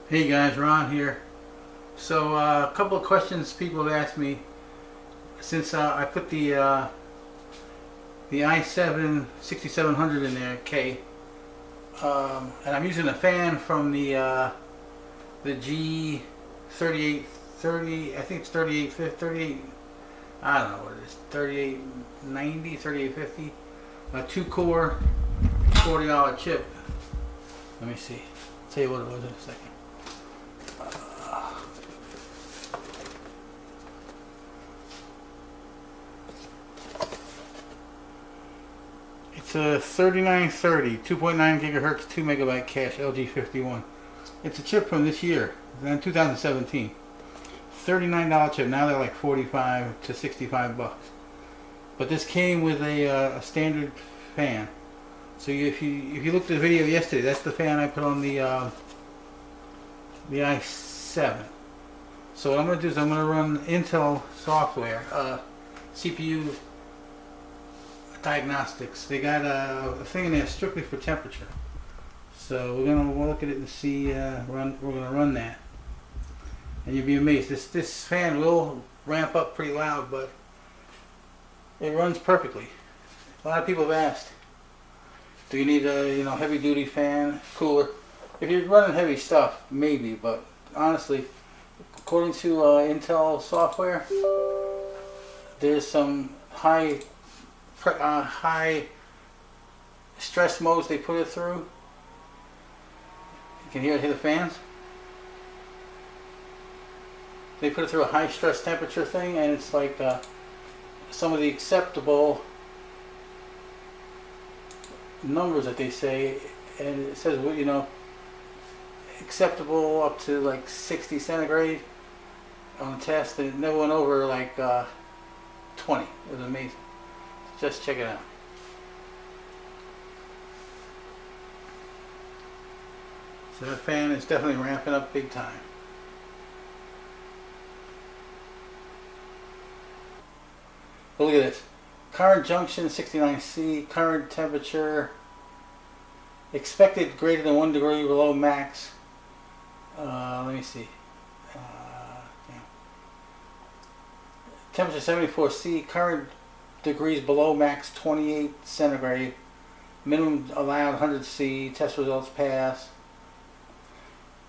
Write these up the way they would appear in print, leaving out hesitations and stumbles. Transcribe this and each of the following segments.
Hey guys, Ron here. So a couple of questions people have asked me since I put the i7 6700 in there, K, and I'm using a fan from the G3830. I think it's 38. I don't know what it is. 3890, 3850. A two-core, $40 chip. Let me see. I'll tell you what it was in a second. It's a 3930, 2.9 gigahertz, 2 megabyte cache, LG51. It's a chip from this year, 2017. $39 chip. Now they're like 45 to 65 bucks. But this came with a standard fan. So if you looked at the video yesterday, that's the fan I put on the i7. So what I'm going to do is I'm going to run Intel software, CPU diagnostics. They got a thing in there strictly for temperature. So we're going to look at it and see. We're going to run that, and you'll be amazed. This fan will ramp up pretty loud, but it runs perfectly. A lot of people have asked, do you need a heavy duty fan, cooler? If you're running heavy stuff, maybe, but honestly, according to Intel software, there's some high stress modes they put it through. You can hear the fans. They put it through a high stress temperature thing, and it's like some of the acceptable numbers that they say, and it says acceptable up to like 60 centigrade on the test, and it never went over like 20. It was amazing. Just check it out. So that fan is definitely ramping up big time. But look at this. Current junction 69C, current temperature expected greater than 1 degree below max. Let me see. Yeah. Temperature 74C, current degrees below max 28 centigrade. Minimum allowed 100 C. Test results pass.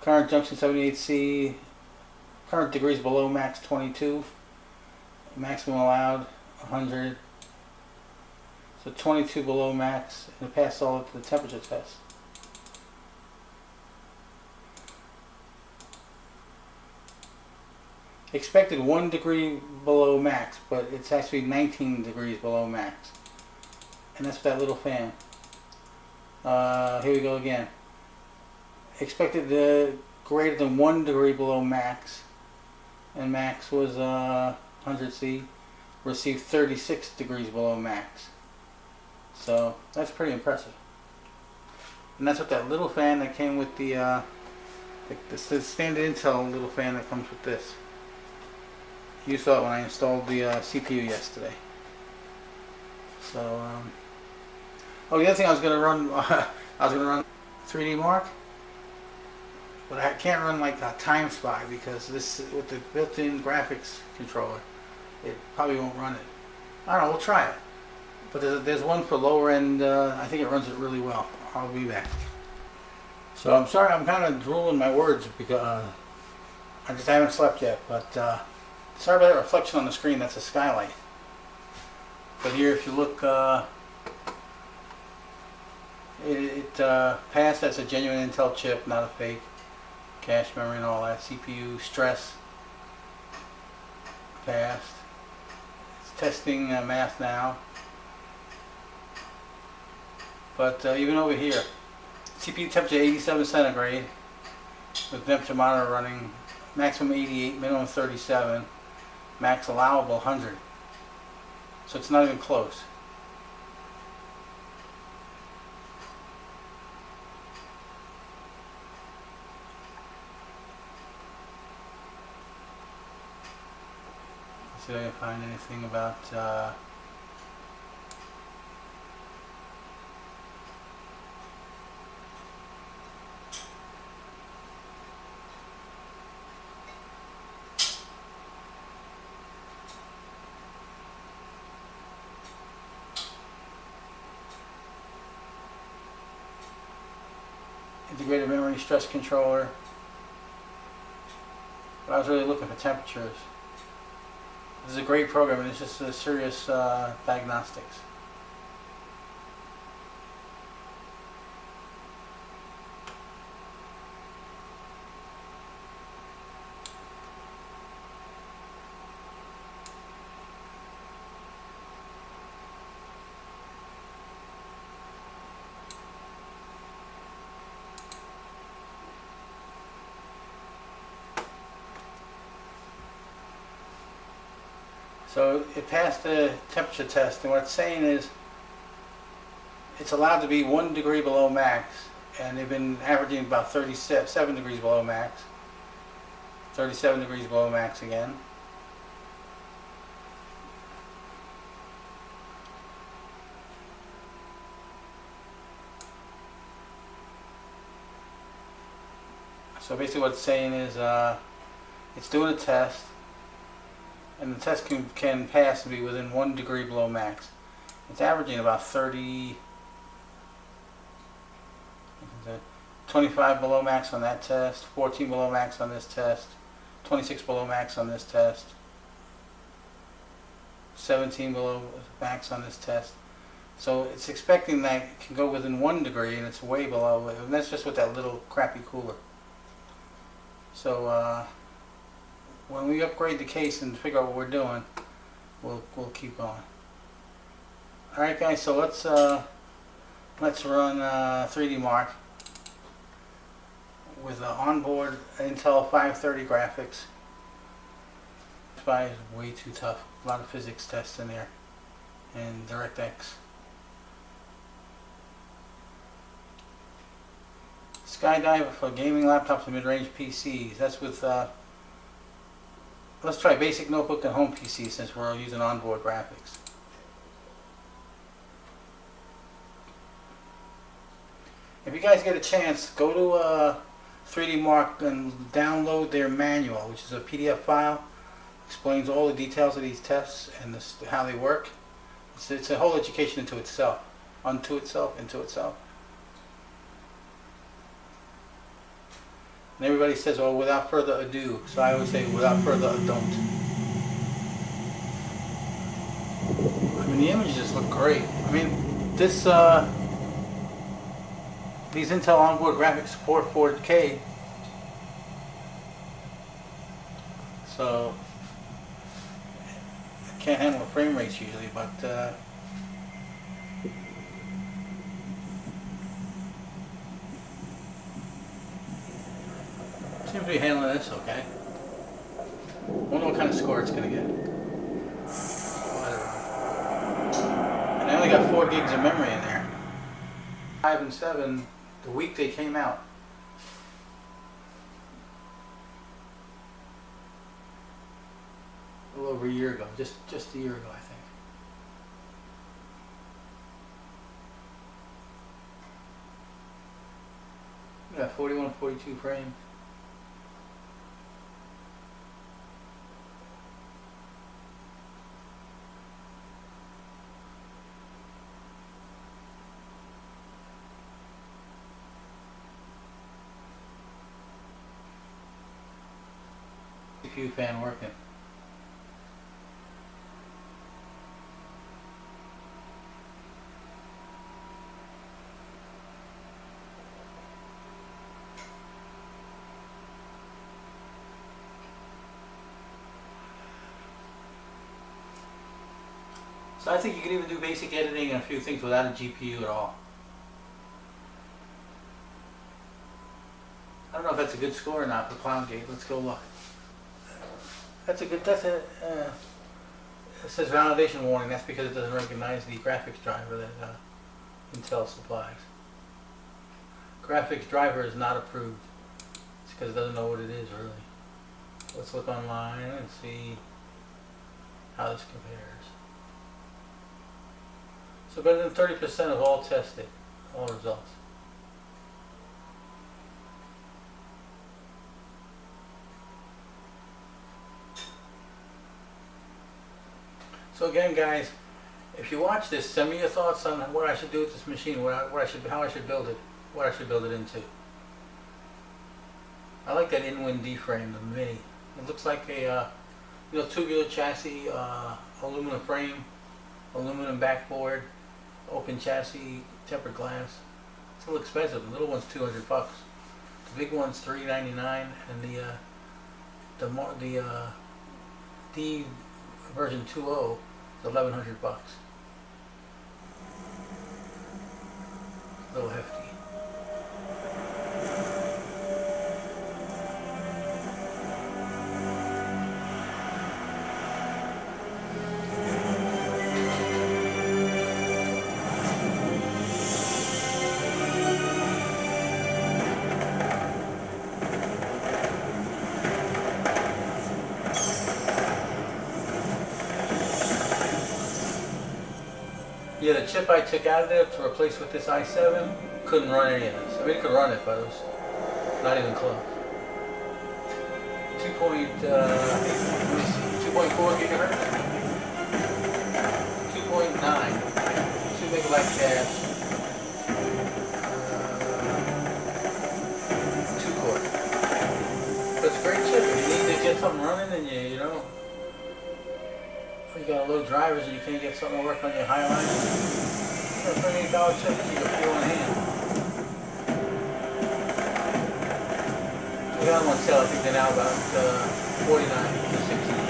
Current junction 78C. Current degrees below max 22. Maximum allowed 100. So 22 below max, and it passed all of the temperature test. Expected 1 degree below max, but it's actually 19 degrees below max. And that's that little fan. Here we go again. Expected greater than 1 degree below max, and max was 100 C. Received 36 degrees below max. So that's pretty impressive. And that's what that little fan that came with the standard Intel little fan that comes with this. You saw it when I installed the CPU yesterday. So, oh, the other thing I was going to run, I was going to run 3D Mark, but I can't run like a Time Spy because this, with the built-in graphics controller, it probably won't run it. I don't know, we'll try it. But there's one for lower end, I think it runs it really well. I'll be back. So I'm sorry, I'm kind of drooling my words because I just haven't slept yet, but sorry about that reflection on the screen. That's a skylight. But here, if you look, it passed as a genuine Intel chip, not a fake. Cache memory and all that. CPU stress passed. It's testing math now. But even over here, CPU temperature 87 centigrade with temperature monitor running, maximum 88, minimum 37, max allowable 100. So it's not even close. Let's see if I can find anything about integrated memory stress controller. But I was really looking for temperatures. This is a great program, and it's just a serious diagnostics. So it passed the temperature test, and what it's saying is it's allowed to be 1 degree below max, and they've been averaging about 37 degrees below max. 37 degrees below max again. So basically what it's saying is it's doing a test, and the test can pass and be within 1 degree below max. It's averaging about 25 below max on that test, 14 below max on this test, 26 below max on this test, 17 below max on this test. So it's expecting that it can go within 1 degree, and it's way below, and that's just with that little crappy cooler. So when we upgrade the case and figure out what we're doing, we'll keep going. All right, guys. So let's run 3D Mark with the onboard Intel 530 graphics. This guy is way too tough. A lot of physics tests in there, and DirectX. Skydiver for gaming laptops and mid-range PCs. That's with, let's try basic notebook and home PC since we're using onboard graphics. If you guys get a chance, go to 3D Mark and download their manual, which is a PDF file. Explains all the details of these tests and how they work. It's a whole education into itself. Into itself. And everybody says, oh, without further ado. So I always say, without further ado. I mean, the images just look great. I mean, these Intel onboard graphics support 4K. So, I can't handle the frame rates usually, but seems to be handling this okay. Wonder what kind of score it's gonna get. Whatever. And I only got 4 gigs of memory in there. 5 and 7 the week they came out. A little over a year ago, just a year ago, I think. We got 41, 42 frames. CPU fan working. So I think you can even do basic editing and a few things without a GPU at all. I don't know if that's a good score or not for CloudGate. Let's go look. It says validation warning. That's because it doesn't recognize the graphics driver that Intel supplies. Graphics driver is not approved. It's because it doesn't know what it is really. Let's look online and see how this compares. So better than 30% of all tested, all results. So again, guys, if you watch this, send me your thoughts on what I should do with this machine, how I should build it, what I should build it into. I like that Inwind D-frame, the Mini. It looks like a tubular chassis, aluminum frame, aluminum backboard, open chassis, tempered glass. It's a little expensive. The little one's $200. The big one's $399, and the D version 2.0 is $1,100. A little hefty. Yeah, the chip I took out of there to replace with this i7 couldn't run any of this. I mean, it could run it, but it was not even close. 2.4 gigahertz, 2.9, 2 megabyte cache, 2 core. But it's a great chip. If you need to get something running and you got low drivers and you can't get something to work on your high line, for a $28 chip, you can feel in hand. We got them on sale. I think they're now about $49 to $60.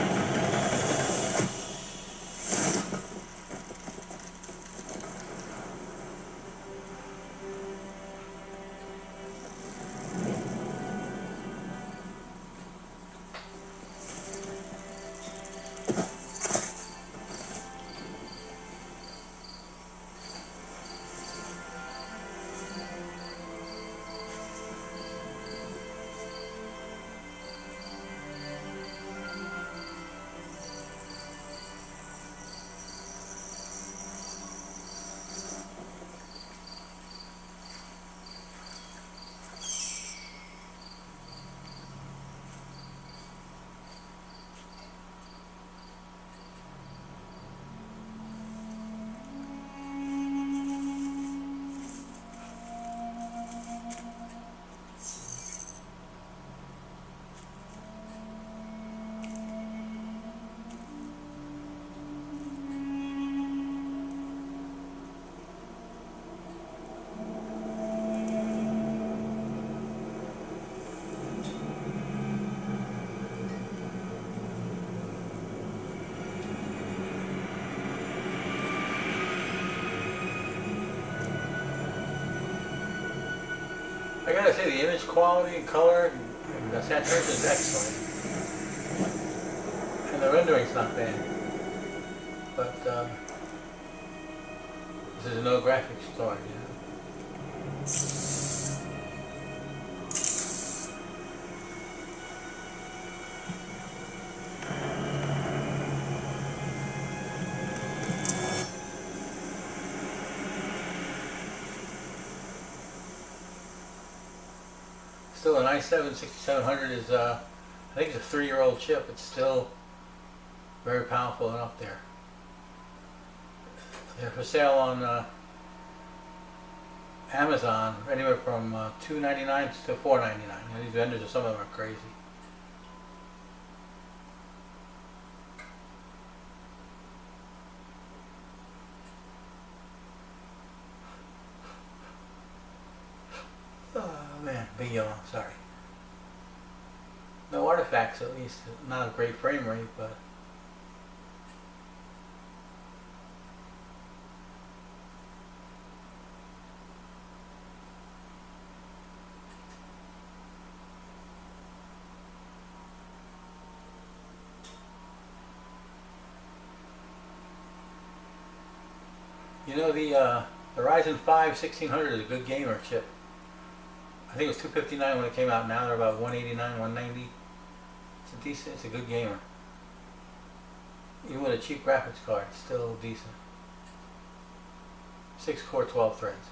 I gotta say, the image quality and color and the saturation is excellent. And the rendering's not bad. But this is no graphics card, Still, an i7 6700 is, I think it's a 3-year-old chip. It's still very powerful and up there. They're for sale on Amazon, anywhere from $2.99 to $4.99. These vendors, some of them are crazy. Oh man, big yellow, sorry. No artifacts, at least. Not a great frame rate, but the Ryzen 5 1600 is a good gamer chip. I think it was $259 when it came out. Now they're about $189, $190. It's a good gamer. Even with a cheap graphics card, it's still decent. 6 core, 12 threads.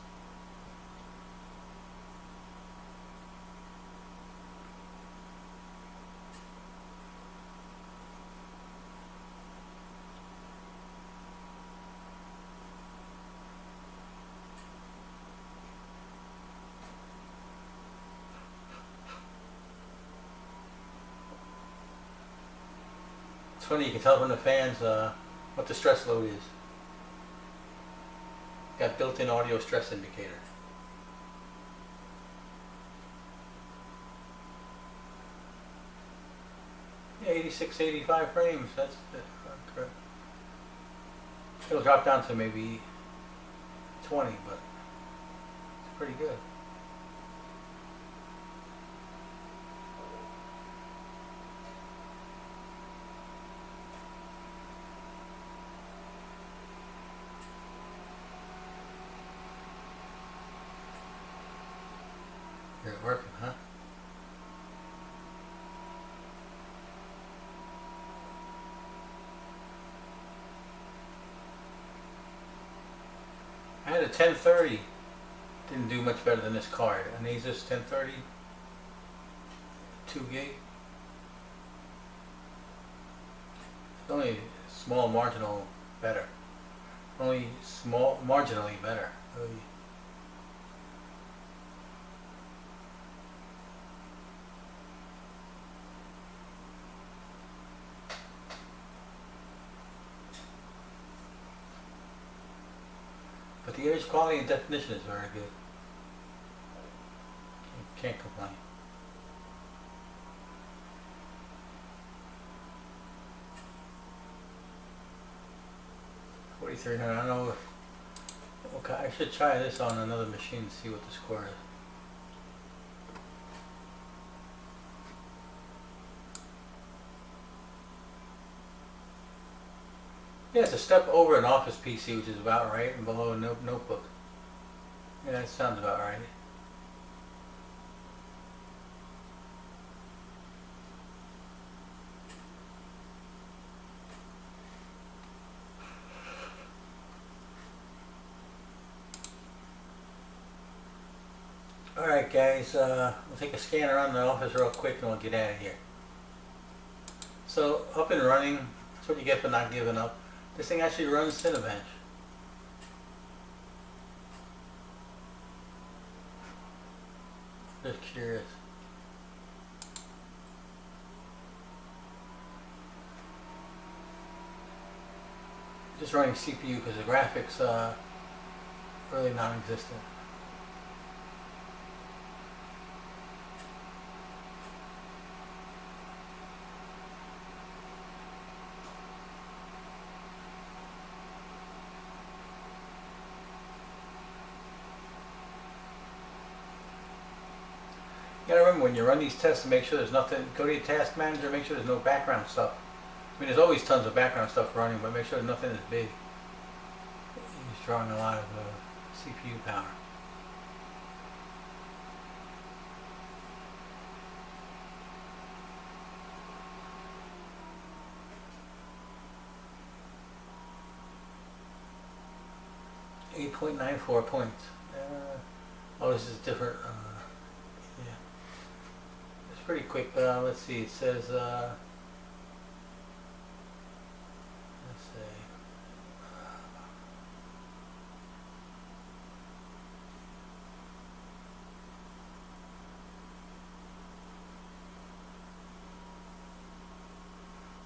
It's funny, you can tell from the fans what the stress load is. Got built-in audio stress indicator. Yeah, 86, 85 frames. That's correct. It'll drop down to maybe 20, but it's pretty good. You're working, huh? I had a 1030. Didn't do much better than this card. An Asus 1030, 2 gig. It's only small marginal better. Only small marginally better. Really. But the image quality and definition is very good. Can't complain. $4,300. I don't know if, okay, I should try this on another machine and see what the score is. Yeah, it's a step over an Office PC, which is about right, and below a notebook. Yeah, that sounds about right. Alright guys, we'll take a scan around the office real quick and we'll get out of here. So, up and running, that's what you get for not giving up. This thing actually runs Cinebench. Just curious. Just running CPU because the graphics really non-existent. You gotta remember when you run these tests to make sure there's nothing, go to your task manager, make sure there's no background stuff. I mean, there's always tons of background stuff running, but make sure nothing is big. It's drawing a lot of CPU power. .94 points. Oh, this is different. Yeah, it's pretty quick. Let's see. It says. Let's see.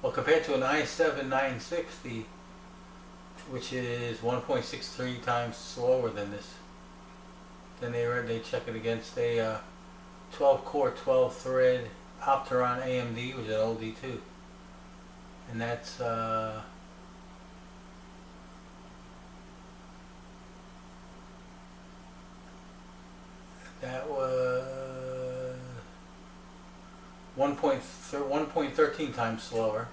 Well, compared to an i7 960, which is 1.63 times slower than this, then they check it against a 12 core 12 thread Opteron AMD, which is an old D2, and that's that was 1.13 times slower.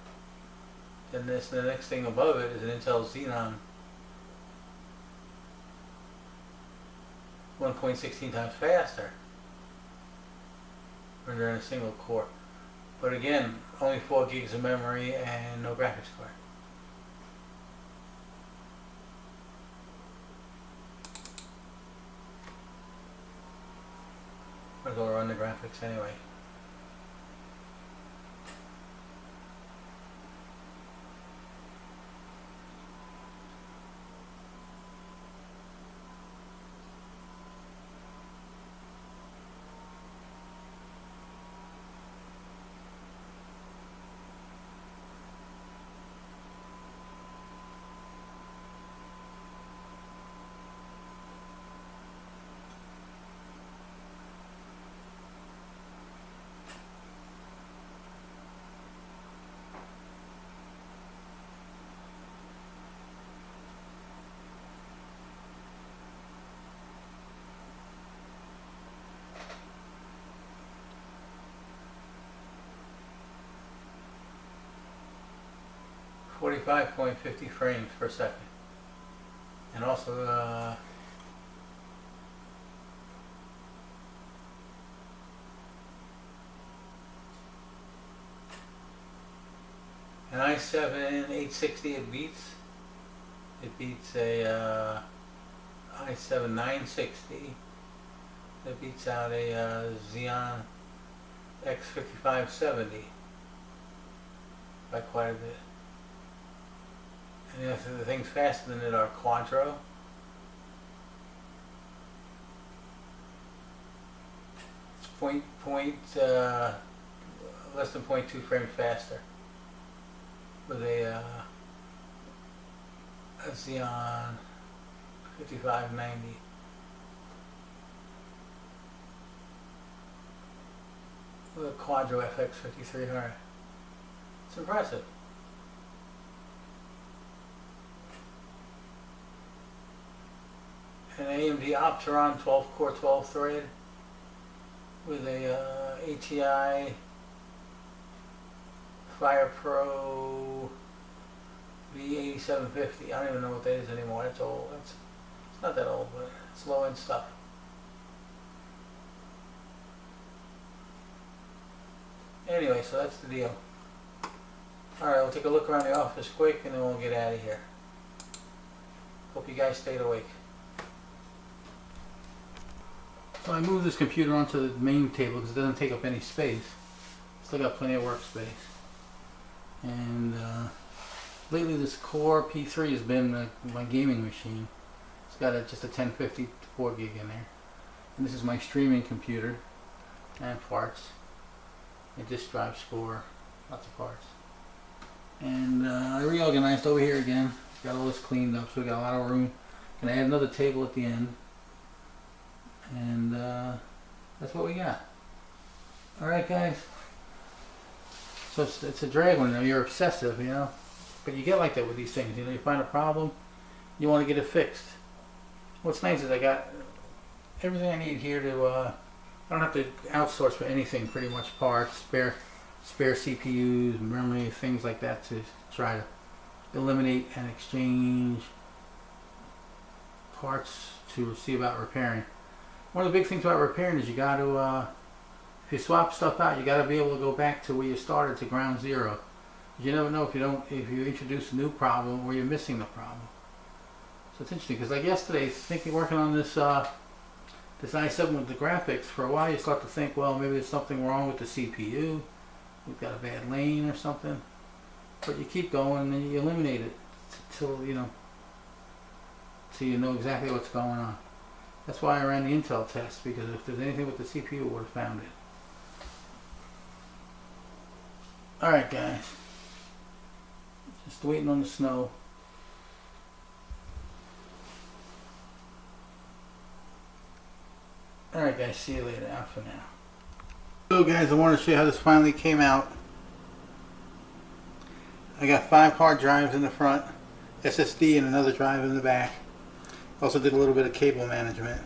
Then this, the next thing above it is an Intel Xenon, 1.16 times faster when they're in a single core. But again, only 4 gigs of memory and no graphics card. I'm gonna go run the graphics anyway. 45.50 frames per second. And also an i7 860 it beats. It beats a i7 960. It beats out a Xeon X5570 by quite a bit. And the things faster than it are Quadro. It's less than 0.2 frames faster with a Xeon 5590. With a Quadro FX 5300. It's impressive. An AMD Opteron 12-core 12-thread with a ATI FirePro V8750. I don't even know what that is anymore. It's old. It's not that old, but it's low-end stuff. Anyway, so that's the deal. Alright, we'll take a look around the office quick and then we'll get out of here. Hope you guys stayed awake. So I moved this computer onto the main table because it doesn't take up any space. Still got plenty of workspace. And lately this Core P3 has been my gaming machine. It's got just a 1050 4 gig in there. And this is my streaming computer and parts. A disk drive score, lots of parts. And I reorganized over here again. Got all this cleaned up, so we got a lot of room. Gonna add another table at the end. And that's what we got. Alright guys. So it's a drag when you're obsessive, you know. But you get like that with these things, you know, you find a problem, you want to get it fixed. What's nice is I got everything I need here to I don't have to outsource for anything, pretty much parts, spare CPUs, memory, things like that to try to eliminate and exchange parts to see about repairing. One of the big things about repairing is you got to, if you swap stuff out, you got to be able to go back to where you started, to ground zero. You never know if you introduce a new problem or you're missing the problem. So it's interesting because like yesterday, working on this this i7 with the graphics, for a while you start to think, well, maybe there's something wrong with the CPU. We've got a bad lane or something. But you keep going and then you eliminate it till you know exactly what's going on. That's why I ran the Intel test, because if there's anything with the CPU, we would have found it. Alright guys, just waiting on the snow. Alright guys, see you later. Out for now. So guys, I want to show you how this finally came out. I got 5 hard drives in the front, SSD and another drive in the back. Also did a little bit of cable management.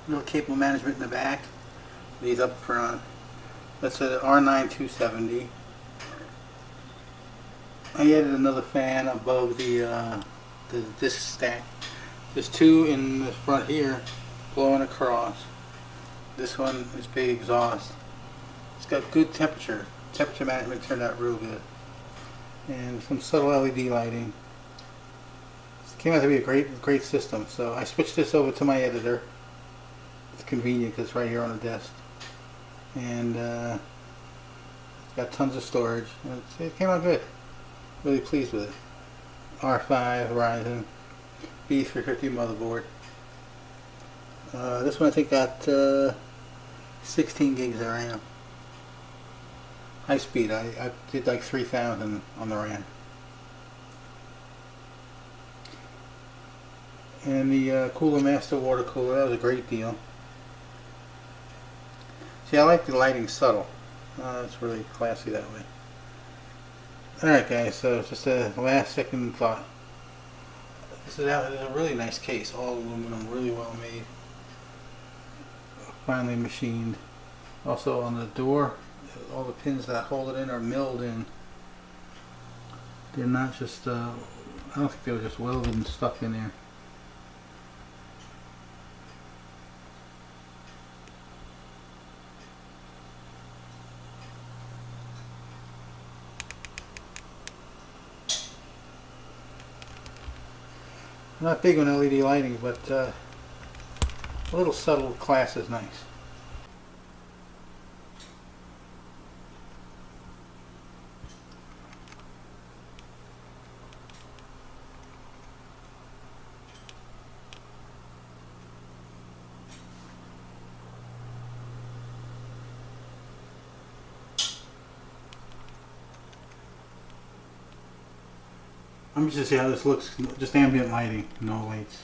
A little cable management in the back. These up front. That's an R9 270. I added another fan above the disc stack. There's 2 in the front here blowing across. This one is big exhaust. It's got good temperature. Temperature management turned out real good. And some subtle LED lighting. It came out to be a great system. So I switched this over to my editor. It's convenient because it's right here on the desk. And it's got tons of storage. And it came out good. Really pleased with it. R5 Ryzen B350 motherboard. This one I think got 16 gigs of RAM. High speed. I did like 3,000 on the RAM. And the Cooler Master water cooler, that was a great deal. See, I like the lighting subtle. It's really classy that way. Alright guys, so just a last second thought. This is a really nice case, all aluminum, really well made. Finely machined. Also on the door, all the pins that hold it in are milled in. They're not just, I don't think they were just welded and stuck in there. I'm not big on LED lighting, but a little subtle class is nice. I'm just to see how this looks, just ambient lighting, no lights.